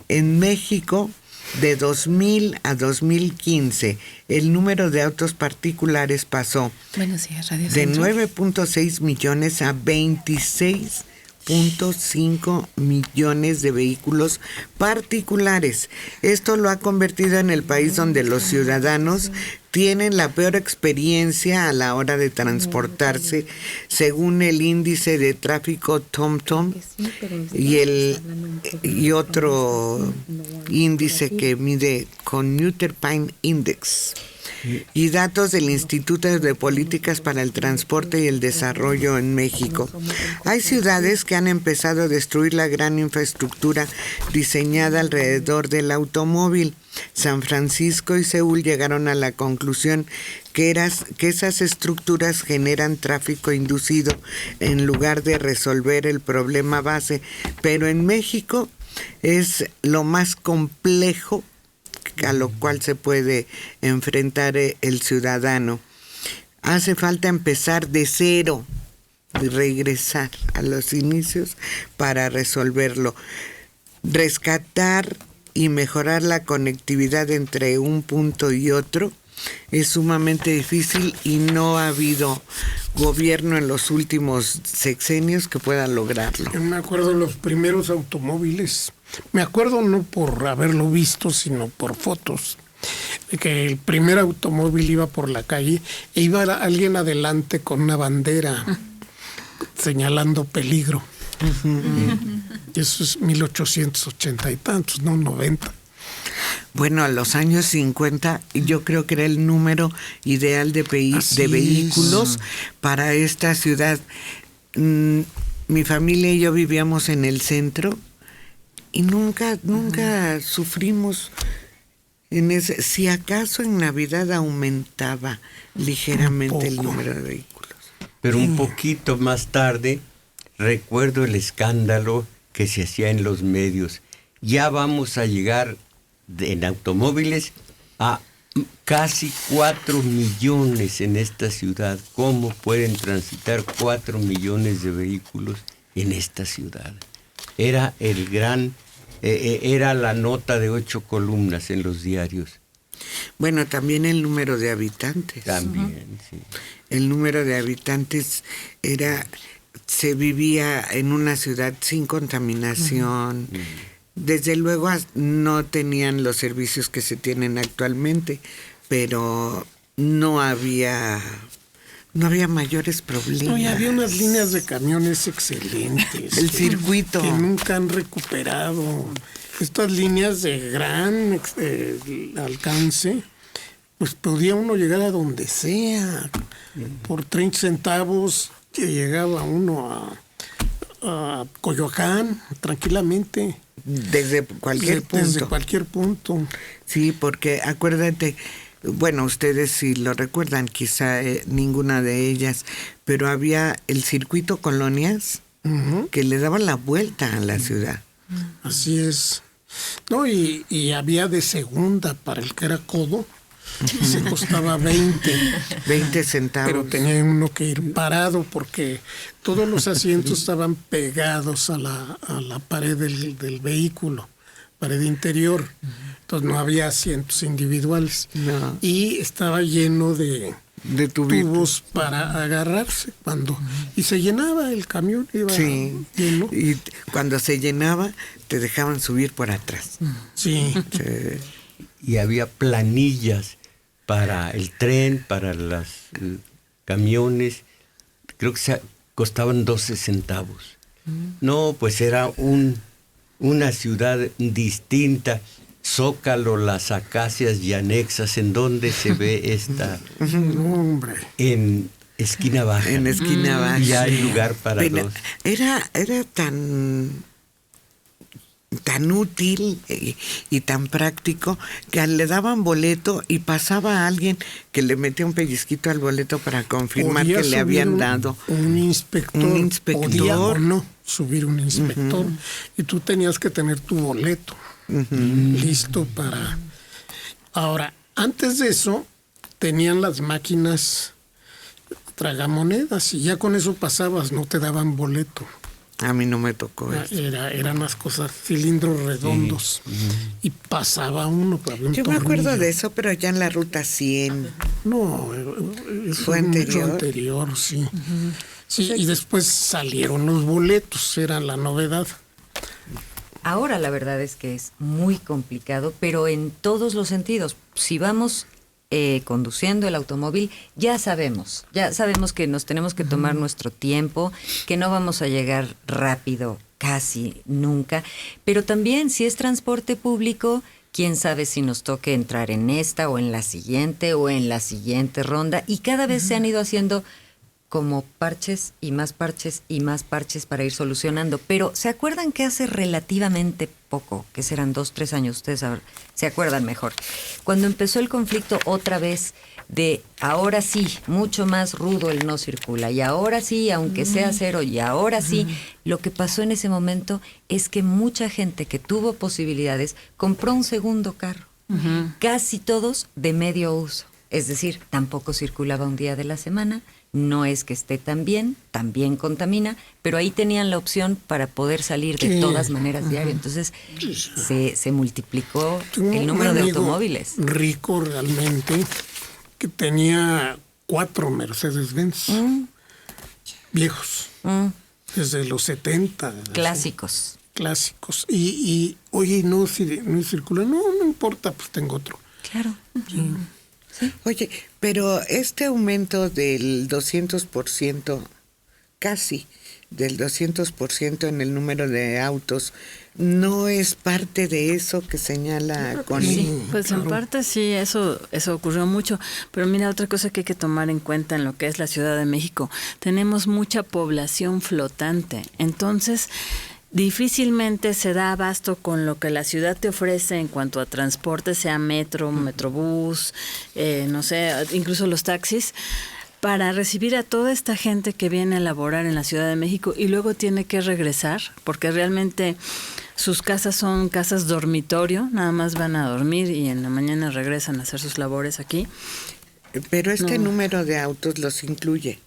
En México, de 2000 a 2015, el número de autos particulares pasó de 9.6 millones a 26.5 millones de vehículos particulares. Esto lo ha convertido en el país donde los ciudadanos tienen la peor experiencia a la hora de transportarse, según el índice de tráfico TomTom y otro índice que mide Commuter Pain Index, y datos del Instituto de Políticas para el Transporte y el Desarrollo en México. Hay ciudades que han empezado a destruir la gran infraestructura diseñada alrededor del automóvil. San Francisco y Seúl llegaron a la conclusión que esas estructuras generan tráfico inducido en lugar de resolver el problema base. Pero en México es lo más complejo a lo cual se puede enfrentar el ciudadano. Hace falta empezar de cero y regresar a los inicios para resolverlo. Rescatar y mejorar la conectividad entre un punto y otro es sumamente difícil y no ha habido gobierno en los últimos sexenios que pueda lograrlo. Yo me acuerdo de los primeros automóviles. Me acuerdo no por haberlo visto, sino por fotos, de que el primer automóvil iba por la calle e iba alguien adelante con una bandera señalando peligro. Y eso es 1880 y tantos, no 90. Bueno, a los años 50 yo creo que era el número ideal de vehículos para esta ciudad. Mi familia y yo vivíamos en el centro y nunca sufrimos en ese. Si acaso en Navidad aumentaba ligeramente el número de vehículos. Pero un poquito más tarde recuerdo el escándalo que se hacía en los medios. Ya vamos a llegar en automóviles a casi 4 millones en esta ciudad. ¿Cómo pueden transitar 4 millones de vehículos en esta ciudad? Era era la nota de 8 columnas en los diarios. Bueno, también el número de habitantes. También, sí. El número de habitantes se vivía en una ciudad sin contaminación. Desde luego no tenían los servicios que se tienen actualmente, pero no había mayores problemas. No, y había unas líneas de camiones excelentes. El circuito. Que nunca han recuperado. Estas líneas de gran alcance, pues podía uno llegar a donde sea. Por 30 centavos que llegaba uno a Coyoacán tranquilamente. Desde cualquier punto. Desde cualquier punto. Sí, porque acuérdate, bueno, ustedes si lo recuerdan, quizá ninguna de ellas, pero había el circuito Colonias que le daba la vuelta a la ciudad. Así es. No, y había de segunda para el que era codo, y se costaba 20 centavos. Pero tenía uno que ir parado porque todos los asientos estaban pegados a la pared del vehículo, pared interior. Entonces no había asientos individuales. No. Y estaba lleno de tubos para agarrarse y se llenaba el camión, iba lleno. Y cuando se llenaba te dejaban subir por atrás. Sí. Y había planillas para el tren, para los camiones, creo que costaban 12 centavos. No, pues era una ciudad distinta. Zócalo, las acacias y anexas, ¿en dónde se ve esta? Hombre. En esquina baja. En esquina baja. Y hay lugar para dos. Era tan útil y tan práctico que le daban boleto y pasaba a alguien que le metía un pellizquito al boleto para confirmar que le habían dado un inspector. Podía o no subir un inspector y tú tenías que tener tu boleto listo para. Ahora, antes de eso tenían las máquinas tragamonedas y ya con eso pasabas, no te daban boleto. A mí no me tocó eso. Eran unas cosas, cilindros redondos. Y pasaba uno, pero había un Yo me acuerdo tornillo. de eso, pero ya en la ruta 100. No, eso ¿Fue es mucho anterior? anterior, sí. Sí, y después salieron los boletos, era la novedad. Ahora la verdad es que es muy complicado, pero en todos los sentidos. Si vamos conduciendo el automóvil, ya sabemos que nos tenemos que tomar nuestro tiempo, que no vamos a llegar rápido casi nunca, pero también si es transporte público, quién sabe si nos toque entrar en esta o en la siguiente ronda, y cada vez se han ido haciendo como parches y más parches y más parches para ir solucionando. Pero ¿se acuerdan que hace relativamente poco, que serán 2, 3 años, ustedes se acuerdan mejor, cuando empezó el conflicto otra vez de ahora sí, mucho más rudo el no circula, y ahora sí, aunque sea cero, y ahora sí, lo que pasó en ese momento es que mucha gente que tuvo posibilidades compró un segundo carro, casi todos de medio uso, es decir, tampoco circulaba un día de la semana. No es que esté tan bien, también contamina, pero ahí tenían la opción para poder salir de todas maneras diario. Entonces se multiplicó el número de automóviles. Rico realmente, que tenía 4 Mercedes-Benz viejos, desde los 70. Clásicos. Clásicos. Y oye, no circula, no importa, pues tengo otro. Claro. Oye, pero este aumento del 200%, casi del 200% en el número de autos, ¿no es parte de eso que señala Connie? Sí, pues en parte sí, eso ocurrió mucho. Pero mira, otra cosa que hay que tomar en cuenta en lo que es la Ciudad de México, tenemos mucha población flotante. Entonces, difícilmente se da abasto con lo que la ciudad te ofrece en cuanto a transporte, sea metro, metrobús, no sé, incluso los taxis, para recibir a toda esta gente que viene a laborar en la Ciudad de México y luego tiene que regresar, porque realmente sus casas son casas dormitorio, nada más van a dormir y en la mañana regresan a hacer sus labores aquí. Pero este número de autos los incluye.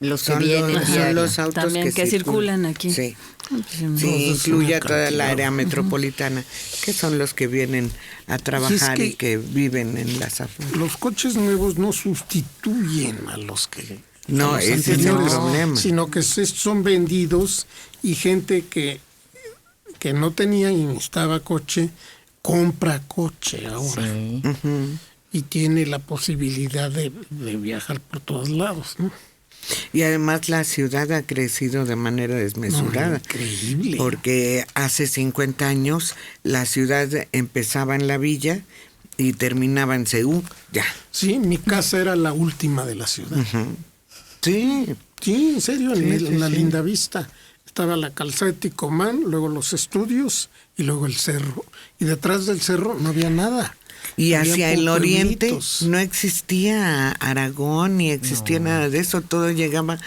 Los que Son vienen los, diario. son los autos También que circulan aquí. Sí, No, sí, es incluye a una toda la cantidad. área metropolitana, que son los que vienen a trabajar y que viven en las afueras. Los coches nuevos no sustituyen a los que... No, a los ese es el anteriores, problema. sino que son vendidos y gente que no tenía y necesitaba coche, compra coche ahora. Sí. Y tiene la posibilidad de viajar por todos lados, ¿no? Y además la ciudad ha crecido de manera desmesurada. Increíble. Porque hace 50 años la ciudad empezaba en la villa y terminaba en Seúl. Ya. Sí, mi casa era la última de la ciudad. Sí. Sí, en serio, Sí, en la sí. Linda Vista. Estaba la calzada de Ticomán, luego los estudios y luego el cerro. Y detrás del cerro no había nada. Y Había hacia el oriente pueblitos. no existía Aragón ni existía nada de eso. Todo llegaba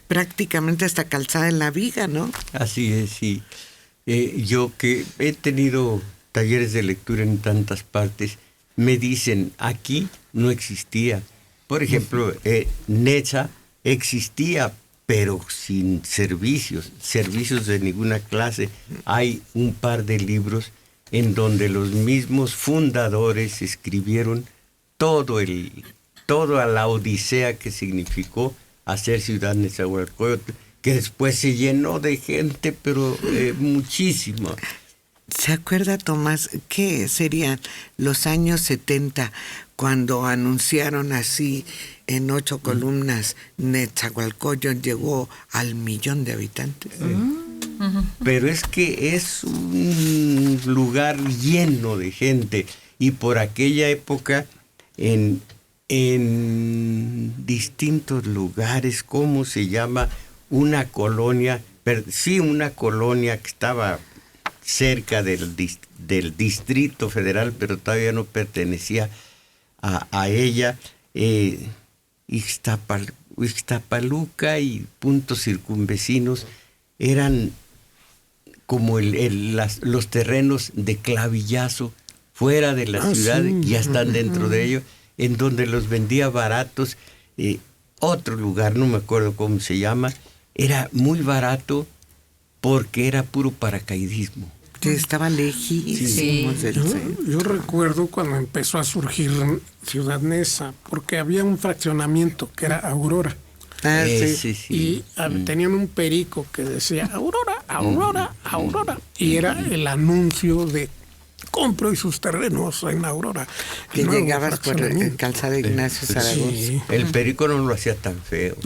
prácticamente hasta Calzada de la Viga, ¿no? Así es, sí. Yo que he tenido talleres de lectura en tantas partes, me dicen, aquí no existía. Por ejemplo, Neza existía, pero sin servicios de ninguna clase. Hay un par de libros en donde los mismos fundadores escribieron toda la odisea que significó hacer Ciudad Nezahualcóyotl, que después se llenó de gente, pero muchísimo. ¿Se acuerda, Tomás, qué serían los años 70 cuando anunciaron así en 8 columnas Nezahualcóyotl llegó al 1,000,000 de habitantes? Pero es que es un lugar lleno de gente y por aquella época en distintos lugares, ¿cómo se llama? Una colonia, una colonia que estaba cerca del Distrito Federal, pero todavía no pertenecía a ella, Ixtapaluca y puntos circunvecinos eran como los terrenos de clavillazo fuera de la ciudad, sí. ya están dentro de ello, en donde los vendía baratos. Otro lugar, no me acuerdo cómo se llama, era muy barato porque era puro paracaidismo. Sí, estaba lejísimos del centro. Yo recuerdo cuando empezó a surgir Ciudad Neza, porque había un fraccionamiento que era Aurora. Ah, sí. Sí, sí. Y tenían un perico que decía Aurora, Aurora, Aurora. Y era el anuncio de compro y sus terrenos en Aurora. Que Nuevo llegabas por el fraccionamiento. calzada Ignacio Zaragoza. Sí. El perico no lo hacía tan feo.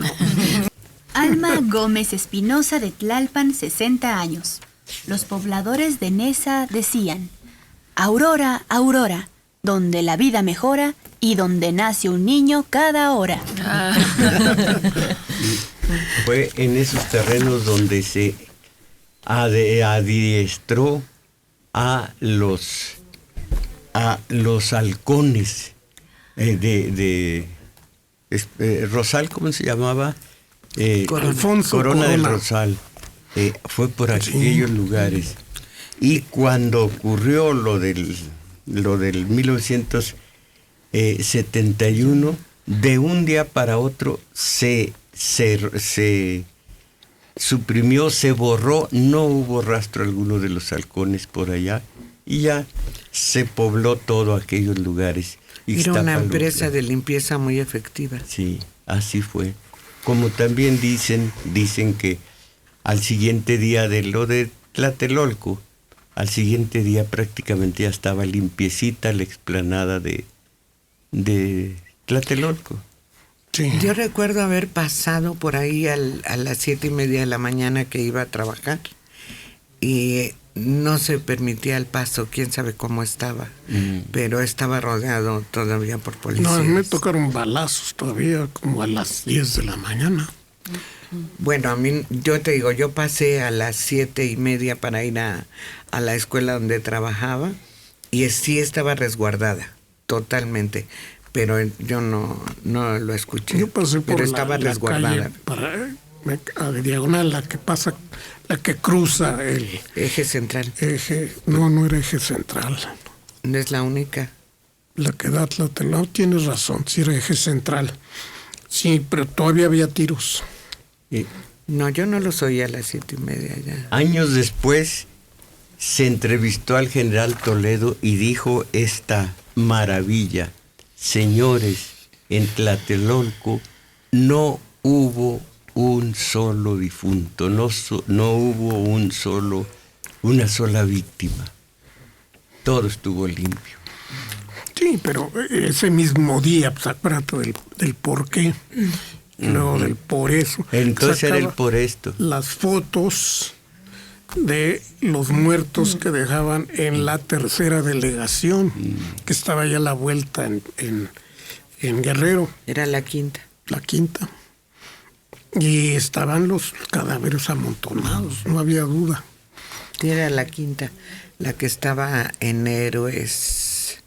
Alma Gómez Espinosa de Tlalpan, 60 años. Los pobladores de Neza decían: Aurora, Aurora, donde la vida mejora y donde nace un niño cada hora. Fue en esos terrenos donde se adiestró a los halcones Rosal, ¿cómo se llamaba? Alfonso Corona del Corona. Rosal. Fue por aquellos lugares. Y cuando ocurrió lo del 1971, de un día para otro se suprimió, se borró, no hubo rastro alguno de los halcones por allá y ya se pobló todo aquellos lugares. Era una Ixtapaluca. empresa de limpieza muy efectiva. Sí, así fue. Como también dicen que al siguiente día de lo de Tlatelolco, al siguiente día prácticamente ya estaba limpiecita la explanada de Tlatelolco. Sí. Yo recuerdo haber pasado por ahí a las 7:30 de la mañana que iba a trabajar y no se permitía el paso, quién sabe cómo estaba, pero estaba rodeado todavía por policías. No, me tocaron balazos todavía como a las 10 de la mañana. Bueno, a mí, yo te digo, yo pasé a las 7:30 para ir a la escuela donde trabajaba y sí estaba resguardada, totalmente, pero yo no lo escuché. Yo pasé por pero estaba la resguardada. calle a diagonal, la que cruza el Eje central, eje. No era eje central. no es la única. La que da Tlatelolco, tienes razón, sí era eje central. Sí, pero todavía había tiros. No, yo no los oí a las 7:30 ya. Años después se entrevistó al general Toledo y dijo esta maravilla: señores, en Tlatelolco no hubo un solo difunto, no hubo una sola víctima. Todo estuvo limpio. Sí, pero ese mismo día, pues acuérdate del por qué, luego del por eso. Entonces era el Sacaba por esto. las fotos de los muertos que dejaban en la tercera delegación, que estaba ya a la vuelta en Guerrero, Era la quinta. la quinta. Y estaban los cadáveres amontonados, no había duda. Sí, era la quinta, la que estaba en Héroes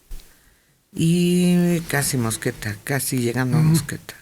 y casi Mosqueta, casi llegando a Mosqueta.